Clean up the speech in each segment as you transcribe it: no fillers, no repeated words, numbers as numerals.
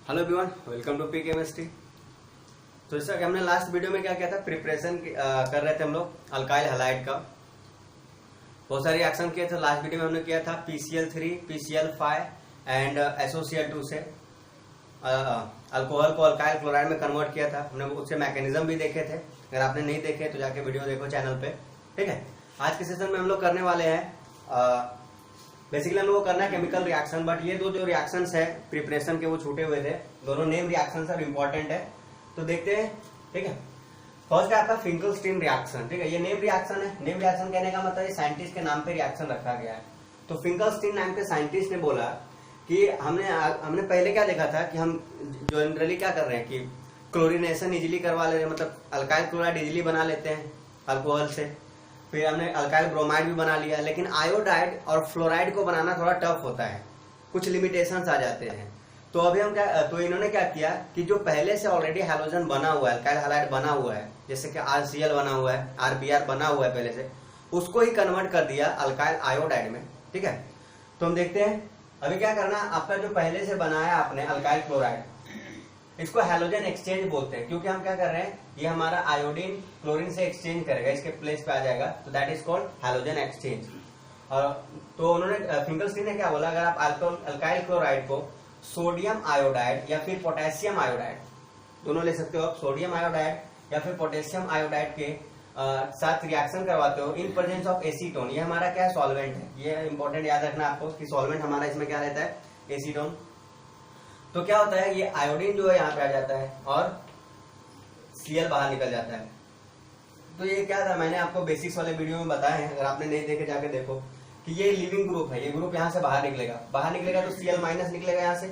Hello everyone, welcome to P chemistry. तो जैसा कि हमने लास्ट वीडियो में क्या किया था, प्रिपरेशन कर रहे थे हम लोग अल्काइल हैलाइड का। बहुत सारे रिएक्शन किए थे। लास्ट वीडियो में हमने किया था PCl3, PCl5 एंड SOCl2 से अल्कोहल को अल्काइल क्लोराइड में कन्वर्ट किया था। हमने उसके मैकेनिज्म भी देखे थे। अगर आपने नहीं देखे तो जाके वीडियो देखो चैनल पे, ठीक है। आज के सेशन में हम लोग करने वाले हैं बेसिकली हम लोग को करना है केमिकल रिएक्शन, बट ये दो जो रिएक्शंस है प्रिपरेशन के वो छूटे हुए थे। दोनों नेम रिएक्शंस और इम्पोर्टेंट है, तो देखते हैं, ठीक है। फर्स्ट है आपका फिंकलस्टीन रिएक्शन, ठीक है। ये नेम रिएक्शन है। नेम रिएक्शन कहने का मतलब साइंटिस्ट के नाम पे रिएक्शन रखा गया है। तो फिंकलस्टीन नाम के साइंटिस्ट ने बोला कि हमने पहले क्या देखा था कि हम जनरली क्या कर रहे हैं कि क्लोरिनेशन इजिली करवा ले रहे हैं, मतलब अल्काइल क्लोराइड इजिली बना लेते हैं अल्कोहल से। फिर हमने अल्काइल ब्रोमाइड भी बना लिया, लेकिन आयोडाइड और फ्लोराइड को बनाना थोड़ा टफ होता है, कुछ लिमिटेशंस आ जाते हैं। तो अभी हम तो इन्होंने क्या किया कि जो पहले से ऑलरेडी हैलोजन बना हुआ है, अल्काइल हैलाइड बना हुआ है, जैसे कि RCl बना हुआ है, RBr बना हुआ है पहले से, उसको ही कन्वर्ट कर दिया अल्काइल आयोडाइड में, ठीक है। तो हम देखते हैं अभी क्या करना। आपका जो पहले से बनाया आपने अल्काइल क्लोराइड, इसको हैलोजन एक्सचेंज बोलते हैं, क्योंकि हम क्या कर रहे हैं, ये हमारा आयोडीन क्लोरीन से एक्सचेंज करेगा, इसके प्लेस पे आ जाएगा, तो that is called halogen exchange. और तो उन्होंने फिंकलस्टीन ने क्या बोला, अगर आप अल्काइल क्लोराइड को सोडियम आयोडाइड या फिर पोटेशियम आयोडाइड, दोनों ले सकते हो आप, सोडियम आयोडाइड या फिर पोटेशियम आयोडाइड के साथ रिएक्शन करवाते हो इन प्रेजेंस ऑफ एसीटोन। ये हमारा क्या है, सॉल्वेंट है। ये इंपॉर्टेंट याद रखना आपको कि सॉल्वेंट हमारा इसमें क्या रहता है, एसीटोन। तो क्या होता है, ये आयोडीन जो है यहाँ पे आ जाता है और Cl बाहर निकल जाता है। तो ये क्या था, मैंने आपको बेसिक्स वाले वीडियो में बताया है, अगर आपने नहीं देखे जाके देखो, कि ये लिविंग ग्रुप है। ये ग्रुप यहाँ से बाहर निकलेगा तो Cl माइनस निकलेगा यहाँ से,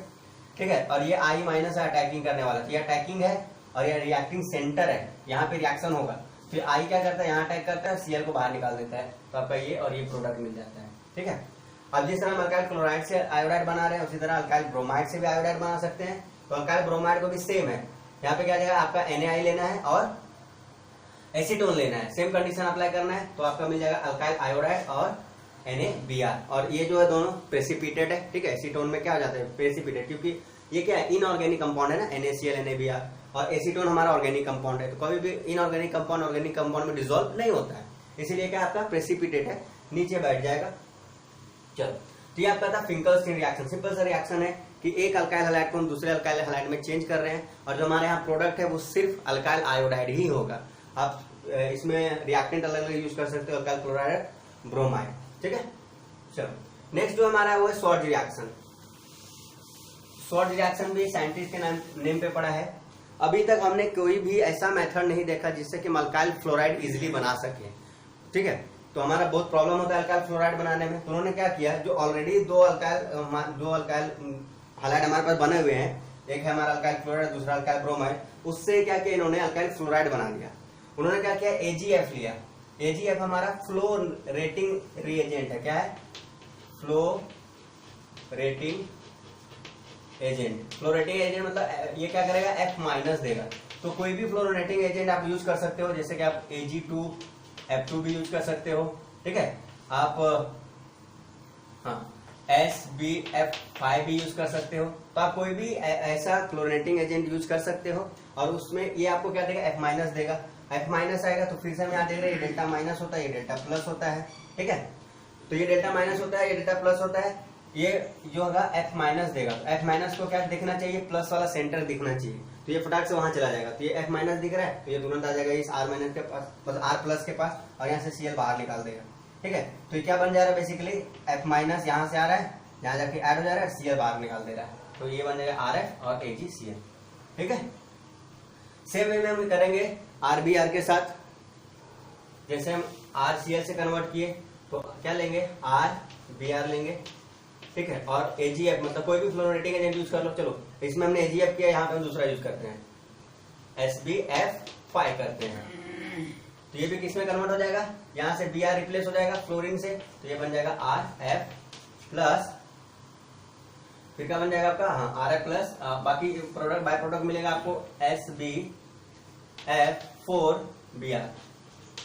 ठीक है। और ये I माइनस है अटैकिंग करने वाला, तो ये अटैकिंग है और ये रिएक्टिंग सेंटर है, यहाँ पे रिएक्शन होगा। फिर I क्या करता है, यहाँ अटैक करता है, Cl को बाहर निकाल देता है, तो आपका ये और ये प्रोडक्ट मिल जाता है, ठीक है। अब जिस तरह हम अल्काइल क्लोराइड से आयोडाइड बना रहे हैं, उसी तरह अल्काइल ब्रोमाइड से भी आयोडाइड बना सकते हैं। तो अल्काइल ब्रोमाइड को भी सेम है, यहाँ पे क्या जाएगा, आपका Na लेना है और एसीटोन लेना है, सेम कंडीशन अप्लाई करना है, तो आपका मिल जाएगा अल्काइल आयोडाइड और NaBr। और ये जो है दोनों प्रेसिपिटेट है, ठीक है। एसीटोन में क्या हो जाता है, प्रेसिपिटेट, क्योंकि ये क्या है, इनऑर्गेनिक कंपाउंड है ना, NaCl NaBr, और एसीटोन हमारा ऑर्गेनिक कंपाउंड है। तो कभी भी इनऑर्गेनिक कंपाउंड ऑर्गेनिक कंपाउंड में डिसॉल्व नहीं होता है, इसीलिए क्या आपका प्रेसिपिटेट है, नीचे बैठ जाएगा। चलो, तो ये आपका था फिंकलस्टीन रिएक्शन। सिंपल सा रिएक्शन है कि एक अल्काइल हैलाइड को हम दूसरे अल्काइल हैलाइड में चेंज कर रहे हैं, और जो हमारे यहाँ प्रोडक्ट है वो सिर्फ अल्काइल आयोडाइड ही होगा। आप इसमें रिएक्टेंट अलग अलग यूज कर सकते हो, अल्काइल क्लोराइड, ब्रोमाइड, ठीक है। चलो, नेक्स्ट जो हमारा है वो है शॉर्ट रिएक्शन। शॉर्ट रिएक्शन भी साइंटिस्ट के नेम पे पड़ा है। अभी तक हमने कोई भी ऐसा मेथड नहीं देखा जिससे कि अल्काइल फ्लोराइड इजिली बना सके, ठीक है। तो हमारा बहुत प्रॉब्लम होता है अल्काइल फ्लोराइड बनाने में। तो उन्होंने क्या किया, जो ऑलरेडी दो अल्काइल हैलाइड हमारे पास बने हुए हैं, एक है हमारा अल्काइल क्लोराइड, दूसरा अल्काइल ब्रोमाइड, उससे क्या किया इन्होंने, अल्काइल फ्लोराइड बना लिया। उन्होंने क्या किया, AgF लिया। AgF हमारा फ्लो रेटिंग रिएजेंट है। क्या है, flow rating agent. Flow rating agent मतलब ये क्या करेगा, F माइनस देगा। तो कोई भी फ्लो रेटिंग एजेंट आप यूज कर सकते हो, जैसे कि आप Ag2F2 भी यूज कर सकते हो, ठीक है। आप SbF5 भी यूज कर सकते हो। तो आप कोई भी ऐसा क्लोरेटिंग एजेंट यूज कर सकते हो, और उसमें ये आपको क्या देगा, F माइनस देगा। F माइनस आएगा तो फिर से हम यहाँ देख रहे हैं, ये डेल्टा माइनस होता है, ये डेल्टा प्लस होता है, ठीक है। तो ये डेल्टा माइनस होता है, ये डेल्टा प्लस होता है, ये जो होगा F माइनस देगा। F माइनस को क्या दिखना चाहिए, प्लस वाला सेंटर दिखना चाहिए, तो ये फटाक से वहां चला जाएगा। तो ये F माइनस दिख रहा है, तो ये तुरंत आ जाएगा इस R माइनस के पास, मतलब R प्लस के पास, और यहाँ से Cl बाहर निकाल देगा, ठीक है। तो ये क्या बन जा रहा है, बेसिकली F माइनस यहाँ से आ रहा है, यहाँ जाके ऐड हो जा रहा है, Cl बाहर निकाल दे रहा है, तो ये बन जाएगा RF और AgCl, ठीक है। सेम वे में हम करेंगे RBr के साथ। जैसे हम RCl से कन्वर्ट किए, तो क्या लेंगे, RBr लेंगे, ठीक है। और AgF मतलब कोई भी फ्लोरेटिंग एजेंट यूज कर लो। चलो, इसमें हमने AgF किया, यहाँ पे हम दूसरा यूज करते हैं, SbF5 करते हैं। तो ये भी किसमें कन्वर्ट हो जाएगा, यहाँ से Br रिप्लेस हो जाएगा फ्लोरीन से, तो ये बन जाएगा RF प्लस, फिर क्या बन जाएगा आपका, हाँ RF प्लस, बाकी प्रोडक्ट बाय प्रोडक्ट मिलेगा आपको SbF4Br,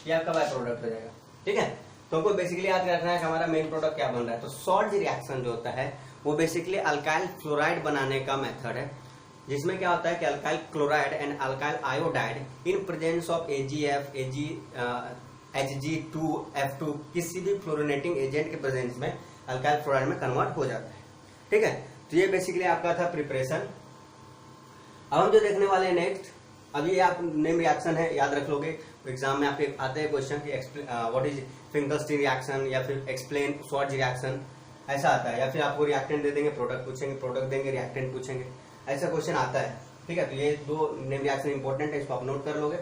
ये आपका बाय प्रोडक्ट हो जाएगा, ठीक है। तो हमको बेसिकली याद रखना है कि हमारा मेन प्रोडक्ट क्या बन रहा है। तो सॉल्ट रिएक्शन जो होता है वो बेसिकली अल्काइल फ्लोराइड बनाने का मेथड है। जिसमें क्या होता है कि alkyl chloride and alkyl iodide in presence of AgF, Hg2F2 किसी भी फ्लोरिनेटिंग एजेंट के प्रेजेंस में अल्काइल क्लोराइड में कन्वर्ट हो जाता है। ठीक है, तो ये बेसिकली आपका था प्रिपरेशन। अब हम जो देखने वाले हैं नेक्स्ट, अभी आप नेम रिएक्शन है, याद रख लोगे एग्जाम में आपके आते हैं क्वेश्चन कि व्हाट इज फिंकलस्टीन रिएक्शन या फिर एक्सप्लेन स्वॉर्ज रिएक्शन, ऐसा आता है। या फिर आपको रिएक्टेंट दे देंगे, प्रोडक्ट पूछेंगे, प्रोडक्ट देंगे, रिएक्टेंट पूछेंगे, ऐसा क्वेश्चन आता है। ठीक है, तो ये दो नेम रिएक्शन इंपॉर्टेंट है, इसको आप नोट कर लोगे।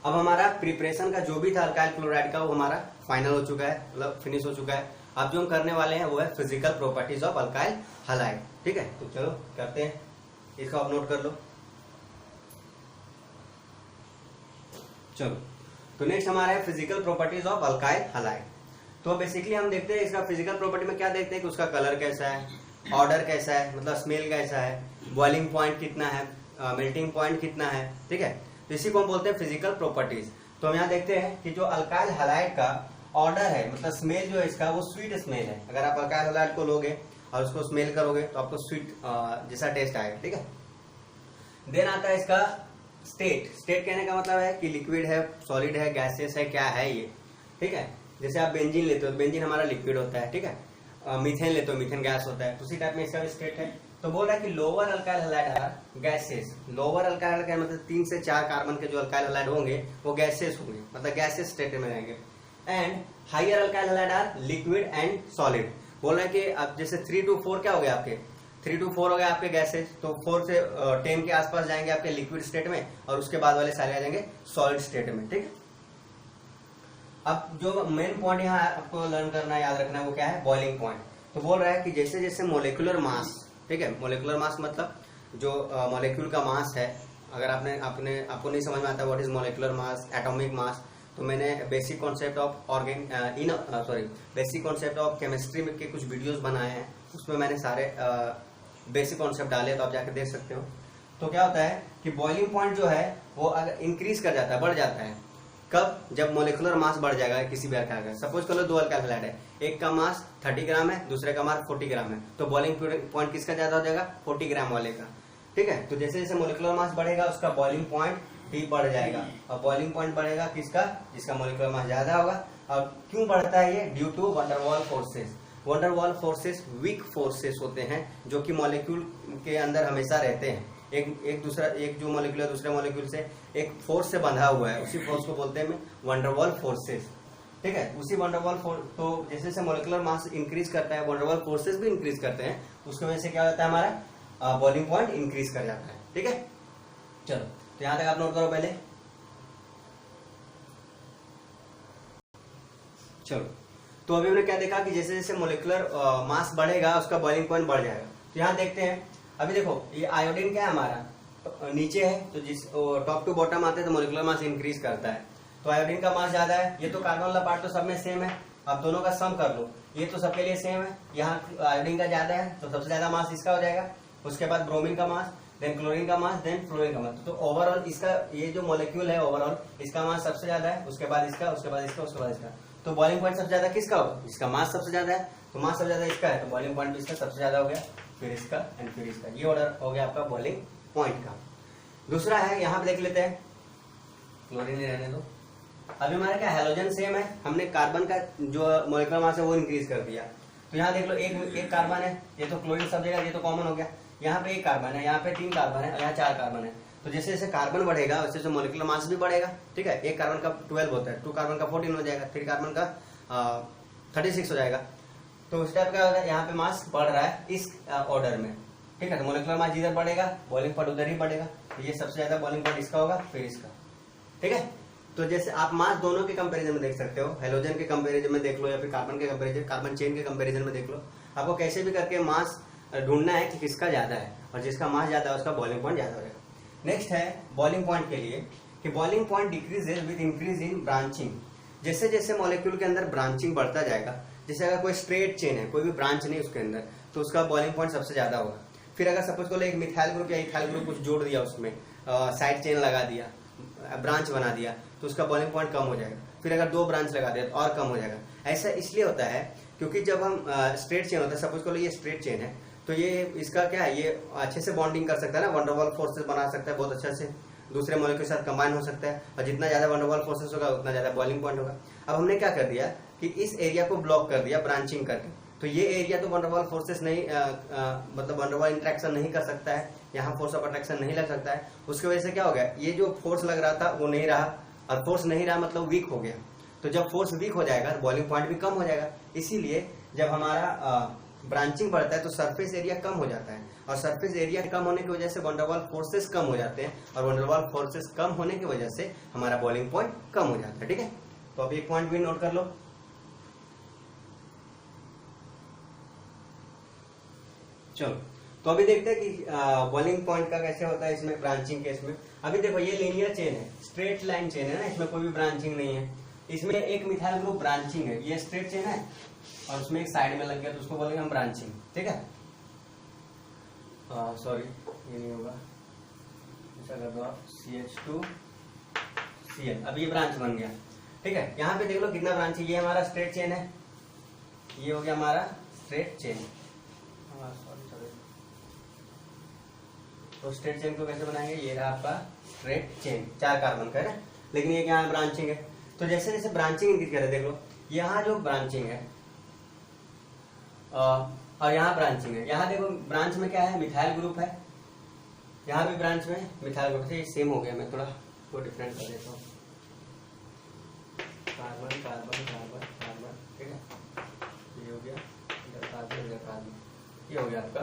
अब हमारा प्रिपरेशन का जो भी था अल्काइल क्लोराइड का वो हमारा फाइनल हो चुका है, मतलब फिनिश हो चुका है। अब जो हम करने वाले हैं वो है physical properties of alkyl halide. ठीक है, तो चलो करते हैं, इसको आप नोट कर लो। चलो, तो नेक्स्ट हमारा है physical properties of alkyl halide. तो बेसिकली हम देखते हैं इसका फिजिकल प्रॉपर्टी में क्या देखते हैं कि उसका कलर कैसा है, ऑर्डर कैसा है, मतलब स्मेल कैसा है, बॉइलिंग पॉइंट कितना है, मेल्टिंग पॉइंट कितना है। ठीक है, तो इसी को हम बोलते हैं फिजिकल प्रॉपर्टीज। तो हम यहाँ देखते हैं कि जो अल्काइल हैलाइड का ऑर्डर है, मतलब स्मेल जो है इसका वो स्वीट स्मेल है। अगर आप अल्काइल हैलाइड को लोगे और उसको स्मेल करोगे तो आपको स्वीट जैसा टेस्ट आएगा। ठीक है, देन आता है इसका स्टेट। स्टेट कहने का मतलब है कि लिक्विड है, सॉलिड है, गैसेस है, क्या है ये। ठीक है, जैसे आप बेंजीन लेते हो तो बेंजीन हमारा लिक्विड होता है। ठीक है, मीथेन लेते हो, मीथेन गैस होता है। उसी टाइप में इसका भी स्टेट है। तो बोल रहा है कि lower alkyl halide are gases. Lower alkyl halide का मतलब 3 से 4 कार्बन के जो अल्काइल हैलाइड होंगे वो गैसेस होंगे, मतलब गैसेस स्टेट में रहेंगे। And higher alkyl halide are liquid and solid. बोल रहा है कि अब जैसे 3 to 4 क्या हो गया आपके, 3 to 4 हो गया आपके गैसेस, तो 4 से 10 के आसपास जाएंगे आपके लिक्विड स्टेट में और उसके बाद वाले सारे आ जाएंगे सॉलिड स्टेट में। ठीक है, अब जो मेन पॉइंट यहाँ आपको लर्न करना है, याद रखना है, वो क्या है, बॉइलिंग पॉइंट। तो बोल रहा है कि जैसे जैसे मोलिकुलर मास, ठीक है, मोलिकुलर मास मतलब जो मोलिक्यूल का मास है। अगर आपको नहीं समझ में आता what is molecular mass, atomic mass, तो मैंने basic concept of basic concept of chemistry के कुछ वीडियोस बनाए हैं, उसमें मैंने सारे बेसिक कॉन्सेप्ट डाले, तो आप जाकर देख सकते हो। तो क्या होता है कि बॉइलिंग पॉइंट जो है वो अगर इंक्रीज कर जाता है, बढ़ जाता है, कब, जब मोलिकुलर मास बढ़ जाएगा किसी भी अल्काइल का। सपोज कर लो 2 अल्काइल हैलाइड है, एक का मास 30 ग्राम है, दूसरे का मास 40 ग्राम है, तो बॉइलिंग पॉइंट किसका ज्यादा हो जाएगा, 40 ग्राम वाले का। ठीक है, तो जैसे जैसे मोलिकुलर मास बढ़ेगा उसका बॉइलिंग पॉइंट भी बढ़ जाएगा, और बॉइलिंग पॉइंट बढ़ेगा किसका, जिसका मोलिकुलर मास ज्यादा होगा। और क्यों बढ़ता है ये, due to van der Waals forces. Van der Waals forces weak forces होते हैं जो कि मॉलिक्यूल के अंदर हमेशा रहते हैं। एक जो मॉलिक्यूल है दूसरे मॉलिक्यूल से एक फोर्स से बंधा हुआ है, उसी फोर्स को बोलते हैं वंडरवॉल फोर्सेस। ठीक है, उसी वंडरवॉल फोर्स, तो जैसे जैसे मॉलिकुलर मास इंक्रीज करता है वंडरवॉल फोर्सेस भी इंक्रीज करते हैं, उसकी वजह से क्या होता है, हमारा बॉइलिंग पॉइंट इंक्रीज कर जाता है। ठीक है, चलो तो यहां तक आप नोट करो पहले। चलो, तो अभी हमने क्या देखा कि जैसे जैसे मोलिकुलर मास बढ़ेगा उसका बॉइलिंग पॉइंट बढ़ जाएगा। तो यहाँ देखते हैं, अभी देखो ये आयोडीन क्या है हमारा, तो नीचे है, तो जिस टॉप टू बॉटम आते हैं तो मोलिकुलर मास इंक्रीज करता है, तो आयोडीन का मास ज्यादा है। ये तो कार्बन वाला पार्ट तो सब में सेम है, आप दोनों का सम कर लो, ये तो सबके लिए सेम है। यहाँ आयोडीन का ज्यादा है तो सबसे ज्यादा मास इसका हो जाएगा, उसके बाद ब्रोमीन का मास, देन क्लोरीन का मास, देन फ्लोरीन का मास। तो ओवरऑल इसका ये जो मॉलिक्यूल है ओवरऑल इसका मास सबसे ज्यादा है, उसके बाद इसका, उसके बाद इसका, उसके बाद इसका। तो बॉइलिंग पॉइंट सबसे ज्यादा किसका होगा, इसका मास सबसे ज्यादा है, तो मास सबसे ज्यादा इसका है, तो बॉइलिंग पॉइंट भी इसका सबसे ज्यादा हो गया, फिर इसका एंड फिर इसका। ये ऑर्डर हो गया आपका बॉइलिंग पॉइंट का। दूसरा है, यहाँ पे देख लेते हैं, क्लोरीन नहीं रहने दो। अभी हमारा क्या हैलोजन सेम है, हमने कार्बन का जो मॉलिक्यूलर मास है वो इंक्रीज कर दिया। तो यहाँ देख लो एक कार्बन है, ये तो क्लोरीन सब जगह, ये तो कॉमन हो गया। यहाँ पे 1 कार्बन है, यहाँ पे 3 कार्बन है और यहाँ 4 कार्बन है। तो जैसे जैसे कार्बन बढ़ेगा वैसे जैसे मॉलिक्यूलर मास भी बढ़ेगा। ठीक है, 1 कार्बन का 12 होता है, 2 कार्बन का 14 हो जाएगा, 3 कार्बन का 36 हो जाएगा। तो उस टाइप का यहाँ पे मास बढ़ रहा है इस ऑर्डर में। ठीक है, तो मॉलिक्यूलर मास जिधर बढ़ेगा बॉइलिंग पॉइंट उधर ही बढ़ेगा, तो ये सबसे ज्यादा बॉइलिंग पॉइंट इसका होगा, फिर इसका। ठीक है, तो जैसे आप मास दोनों के कंपैरिजन में देख सकते हो, हेलोजन के कंपैरिजन में देख लो या फिर कार्बन के कंपैरिजन, कार्बन चेन के कंपैरिजन में देख लो। आपको कैसे भी करके मास ढूंढना है कि किसका ज्यादा है, और जिसका मास ज्यादा है उसका बॉइलिंग पॉइंट ज्यादा हो जाएगा। नेक्स्ट है बॉइलिंग पॉइंट के लिए कि boiling point decreases with increase in branching. जैसे जैसे मॉलिक्यूल के अंदर ब्रांचिंग बढ़ता जाएगा, जैसे अगर कोई स्ट्रेट चेन है, कोई भी ब्रांच नहीं उसके अंदर, तो उसका बॉइलिंग पॉइंट सबसे ज्यादा होगा। फिर अगर सपोज को एक मिथाइल ग्रुप या इथाइल ग्रुप कुछ जोड़ दिया, उसमें साइड चेन लगा दिया, ब्रांच बना दिया, तो उसका बॉइलिंग पॉइंट कम हो जाएगा। फिर अगर 2 ब्रांच लगा दिया तो और कम हो जाएगा। ऐसा इसलिए होता है क्योंकि जब हम स्ट्रेट चेन होता है, सपोज को ये स्ट्रेट चेन है, तो ये इसका क्या है, ये अच्छे से बॉन्डिंग कर सकता है ना, वंडर वॉल फोर्सेस बना सकता है बहुत अच्छा से, दूसरे मॉलिक्यूल के साथ कंबाइन हो सकता है, और जितना ज्यादा वंडर वॉल फोर्सेस होगा उतना ज्यादा बॉइलिंग पॉइंट होगा। अब हमने क्या कर दिया कि इस एरिया को ब्लॉक कर दिया ब्रांचिंग करके, तो ये एरिया तो वंडर वॉल फोर्सेस नहीं मतलब वंडर वॉल इंटरेक्शन नहीं कर सकता है, यहाँ फोर्स ऑफ अट्रैक्शन नहीं लग सकता है। उसकी वजह से क्या हो गया, ये जो फोर्स लग रहा था वो नहीं रहा, और फोर्स नहीं रहा मतलब वीक हो गया। तो जब फोर्स वीक हो जाएगा तो बॉइलिंग पॉइंट भी कम हो जाएगा। इसीलिए जब हमारा ब्रांचिंग बढ़ता है तो सरफेस एरिया कम हो जाता है, और सरफेस एरिया कम होने की वजह से वंडरवॉल फोर्सेस कम हो जाते हैं, और वंडरवॉल फोर्सेस कम होने की वजह से हमारा बॉइलिंग पॉइंट कम हो जाता है। ठीक है, तो अभी एक पॉइंट भी नोट कर लो। चलो, तो अभी देखते हैं कि बॉइलिंग पॉइंट का कैसे होता है इसमें ब्रांचिंग केस में। अभी देखो ये लीनियर चेन है, स्ट्रेट लाइन चेन है ना, इसमें कोई भी ब्रांचिंग नहीं है। इसमें एक मिथाइल ग्रुप ब्रांचिंग है, ये स्ट्रेट चेन है और उसमें एक साइड में लग गया तो उसको बोलेंगे हम ब्रांचिंग। ठीक है, सॉरी ये नहीं होगा, ऐसा कर दो आप CH2Cl। अब ये ब्रांच बन गया। ठीक है, यहाँ पे देख लो कितना ब्रांच है, ये हमारा स्ट्रेट चेन है, ये हो गया हमारा स्ट्रेट चेन। तो स्ट्रेट चेन को कैसे बनाएंगे, ये रहा आपका स्ट्रेट चेन, 4 कार्बन का है ना, लेकिन ये क्या ब्रांचिंग है। तो जैसे जैसे ब्रांचिंग इंक्रीज करे, देख लो यहाँ जो ब्रांचिंग है और यहाँ ब्रांचिंग है, यहाँ देखो ब्रांच में क्या है, मिथाइल ग्रुप है, यहाँ भी ब्रांच में मिथाइल ग्रुप है, सेम हो गया। मैं थोड़ा को डिफरेंट कर देता हूँ, कार्बन कार्बन कार्बन कार्बन। ठीक है, ये हो गया, इधर कार्बन इधर कार्बन, ये हो गया आपका,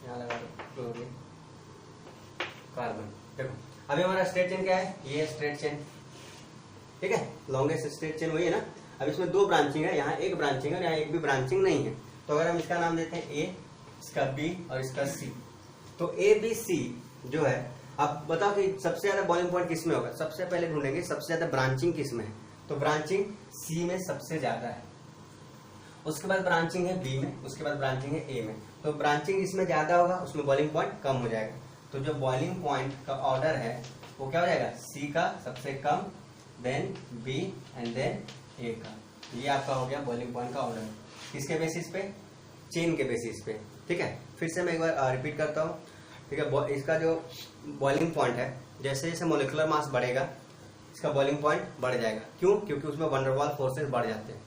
यहाँ लगा दो क्लोरीन कार्बन। देखो अभी हमारा स्ट्रेट चेन क्या है, ये स्ट्रेट चेन। ठीक है, लॉन्गेस्ट स्ट्रेट चेन वही है ना। अब इसमें 2 ब्रांचिंग है, यहाँ एक ब्रांचिंग है, यहाँ एक भी ब्रांचिंग नहीं है। तो अगर हम इसका नाम देते हैं A, इसका B और इसका C, तो ABC जो है, अब बताओ कि सबसे ज्यादा बॉइलिंग पॉइंट किसमें होगा। सबसे पहले ढूंढेंगे सबसे ज्यादा ब्रांचिंग किसमें है, तो ब्रांचिंग C में सबसे ज्यादा है, उसके बाद ब्रांचिंग है B में, उसके बाद ब्रांचिंग है A में। तो ब्रांचिंग इसमें ज्यादा होगा, उसमें बॉइलिंग पॉइंट कम हो जाएगा। तो जो बॉइलिंग पॉइंट का ऑर्डर है वो क्या हो जाएगा, C का सबसे कम, then B and then A का। ये आपका हो गया बॉइलिंग पॉइंट का ऑर्डर। किसके बेसिस पे, चेन के बेसिस पे। ठीक है, फिर से मैं एक बार रिपीट करता हूँ। ठीक है, इसका जो बॉइलिंग पॉइंट है, जैसे जैसे मोलिकुलर मास बढ़ेगा इसका बॉइलिंग पॉइंट बढ़ जाएगा। क्यों, क्योंकि उसमें वंडर वॉल फोर्सेस बढ़ जाते हैं।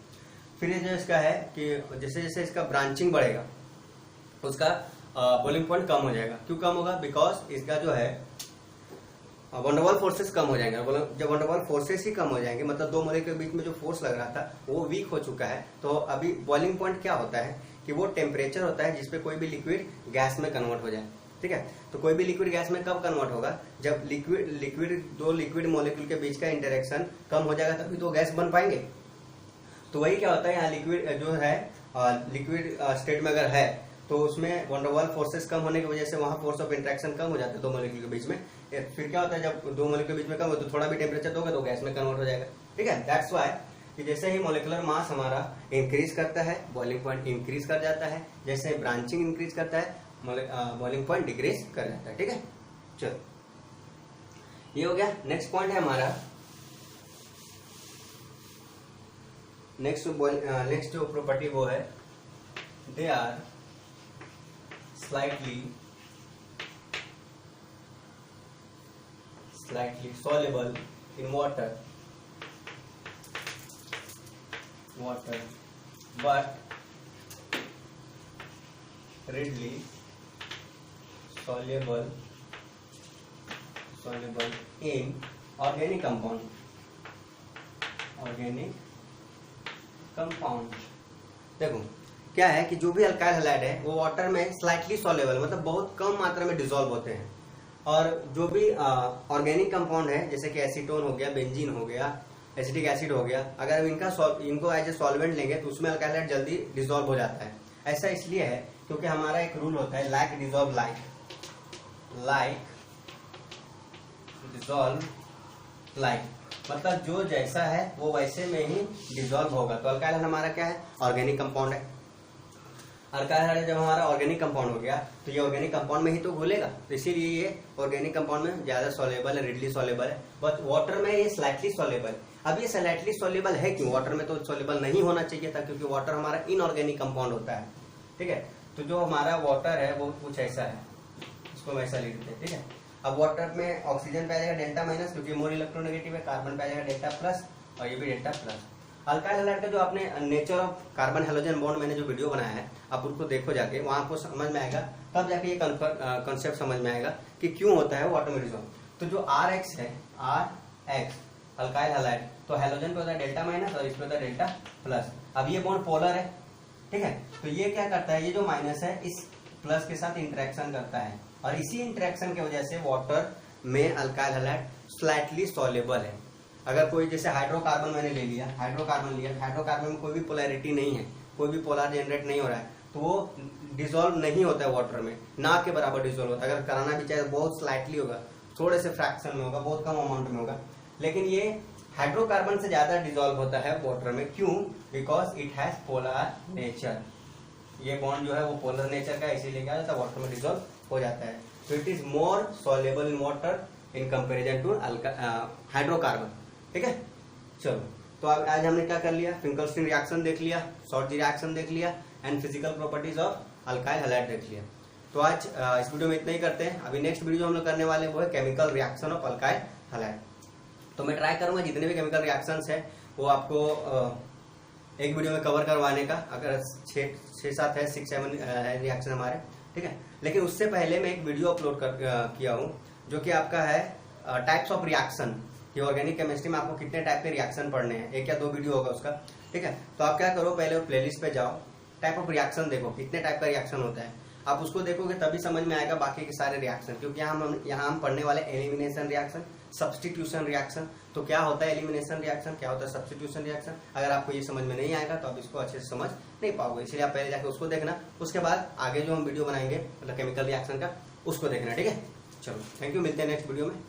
फिर ये जो इसका है कि जैसे जैसे इसका ब्रांचिंग बढ़ेगा उसका बॉइलिंग पॉइंट कम हो जाएगा। क्यों कम होगा, बिकॉज इसका जो है वंडर वॉल फोर्सेस कम हो जाएंगे। जब वंडर वॉल फोर्सेस ही कम हो जाएंगे, मतलब 2 मॉलिक्यूल के बीच में जो फोर्स लग रहा था वो वीक हो चुका है। तो अभी बॉइलिंग पॉइंट क्या होता है कि वो टेम्परेचर होता है जिसपे कोई भी लिक्विड गैस में कन्वर्ट हो जाए। ठीक है, तो कोई भी लिक्विड गैस में कब कन्वर्ट होगा, जब दो लिक्विड मॉलिक्यूल के बीच का इंटरेक्शन कम हो जाएगा, तभी तो गैस बन पाएंगे। तो वही क्या होता है, यहाँ लिक्विड जो है लिक्विड स्टेट में अगर है तो उसमें वंडर वॉल फोर्सेस कम होने की वजह से वहां फोर्स ऑफ इंटरेक्शन कम हो जाता है 2 मॉलिक्यूल के बीच में। फिर क्या होता है, जब 2 मॉलिक्यूल के बीच में कम हो तो थोड़ा भी टेम्परेचर दोगे तो गैस में कन्वर्ट हो जाएगा। ठीक है, दैट्स व्हाई कि जैसे ही मॉलिक्यूलर मास हमारा इंक्रीज करता है बॉइलिंग पॉइंट इंक्रीज कर जाता है, जैसे ब्रांचिंग इंक्रीज करता है बॉइलिंग पॉइंट डिक्रीज कर जाता है। ठीक है, चलो ये हो गया। नेक्स्ट पॉइंट है हमारा, नेक्स्ट जो प्रॉपर्टी वो है, they are slightly soluble in water but readily soluble in organic compound। देखो क्या है कि जो भी अल्काइल हैलाइड है वो वाटर में स्लाइटली सॉल्युबल, मतलब बहुत कम मात्रा में डिसॉल्व होते हैं। और जो भी ऑर्गेनिक कंपाउंड है जैसे कि एसीटोन हो गया, बेंजीन हो गया, एसिटिक एसिड हो गया, अगर इनको एज ए सॉल्वेंट लेंगे तो उसमें अल्काइल हैलाइड जल्दी डिसॉल्व हो जाता है। ऐसा इसलिए है क्योंकि हमारा एक रूल होता है लाइक डिसॉल्व लाइक, मतलब जो जैसा है वो वैसे में ही डिसॉल्व होगा। तो अल्काइल हमारा क्या है, ऑर्गेनिक कंपाउंड है। अल्काइल जब हमारा ऑर्गेनिक कंपाउंड हो गया तो ये ऑर्गेनिक कंपाउंड में ही तो घुलेगा, तो इसीलिए ये ऑर्गेनिक कंपाउंड में ज्यादा सॉल्युबल है, रिडली सॉल्युबल है। बट वाटर में ये स्लाइटली सॉल्युबल। अब ये स्लाइटली सॉल्युबल है क्यों, वाटर में तो सॉल्युबल नहीं होना चाहिए था क्योंकि वाटर हमारा इनऑर्गेनिक कंपाउंड होता है। ठीक है, तो जो हमारा वाटर है वो कुछ ऐसा है, इसको हम ऐसा लिख देते हैं, ठीक है। अब वाटर में ऑक्सीजन पे आ जाएगा डेल्टा माइनस, क्योंकि मोर इलेक्ट्रोनेगेटिव है, कार्बन पे आ जाएगा डेल्टा प्लस, और ये भी डेल्टा प्लस। अल्काइल हैलाइड का जो आपने nature of carbon halogen bond मैंने जो वीडियो बनाया है, आप उसको देखो जाके, वहां आपको समझ में आएगा, तब जाके ये कॉन्सेप्ट समझ में आएगा कि क्यों होता है वाटर में डिसॉल्व। तो जो RX है, RX अल्काइल हैलाइड, तो हैलोजन पे होता है डेल्टा माइनस और इस पे होता है डेल्टा प्लस। अब ये बॉन्ड पोलर है, ठीक है, तो ये क्या करता है, ये जो माइनस है इस प्लस के साथ इंटरेक्शन करता है, और इसी इंटरेक्शन की वजह से वाटर में अल्काइल हैलाइड स्लाइटली सॉल्युबल है। अगर कोई जैसे हाइड्रोकार्बन मैंने ले लिया, हाइड्रोकार्बन में कोई भी पोलैरिटी नहीं है, कोई भी पोलर जनरेट नहीं हो रहा है, तो वो डिसॉल्व नहीं होता है वाटर में, ना के बराबर डिसॉल्व होता है। अगर कराना भी चाहे बहुत स्लाइटली होगा, थोड़े से फ्रैक्शन में होगा, बहुत कम अमाउंट में होगा, लेकिन ये हाइड्रोकार्बन से ज्यादा डिसॉल्व होता है वाटर में। क्यों? Because it has polar nature. ये बॉन्ड जो है वो पोलर नेचर का, इसीलिए क्या होता है वाटर में डिसॉल्व हो जाता है। तो it is more soluble in water in comparison to hydrocarbon, ठीक है। चलो, तो आज हमने क्या कर लिया, फिंकलस्टीन रिएक्शन देख लिया, शॉर्टजी रिएक्शन देख लिया, and physical properties of alkyl halide देख लिया। तो आज इस वीडियो में इतना ही करते हैं। अभी नेक्स्ट वीडियो हम लोग करने वाले वो है chemical reaction of alkyl halide. तो मैं ट्राई करूंगा जितने भी केमिकल रिएक्शंस है वो आपको एक वीडियो में कवर करवाने का। अगर 6-7 है, 6-7 है रिएक्शन हमारे, ठीक है। लेकिन उससे पहले मैं एक वीडियो अपलोड किया हूँ जो कि आपका है टाइप्स ऑफ रिएक्शन, कि ऑर्गेनिक केमिस्ट्री में आपको कितने टाइप के रिएक्शन पढ़ने हैं, 1 या 2 वीडियो होगा उसका, ठीक है। तो आप क्या करो, पहले प्लेलिस्ट पे जाओ, टाइप ऑफ रिएक्शन देखो, कितने टाइप का रिएक्शन होता है, आप उसको देखोगे तभी समझ में आएगा बाकी के सारे रिएक्शन। क्योंकि यहाँ हम पढ़ने वाले एलिमिनेशन रिएक्शन, सब्स्टिट्यूशन रिएक्शन। तो क्या होता है एलिमिनेशन रिएक्शन, क्या होता है सब्स्टिट्यूशन रिएक्शन, अगर आपको ये समझ में नहीं आएगा तो आप इसको अच्छे से समझ नहीं पाओगे। इसलिए आप पहले जाके उसको देखना, उसके बाद आगे जो हम वीडियो बनाएंगे मतलब केमिकल रिएक्शन का, उसको देखना, ठीक है। चलो, थैंक यू, मिलते हैं नेक्स्ट वीडियो में।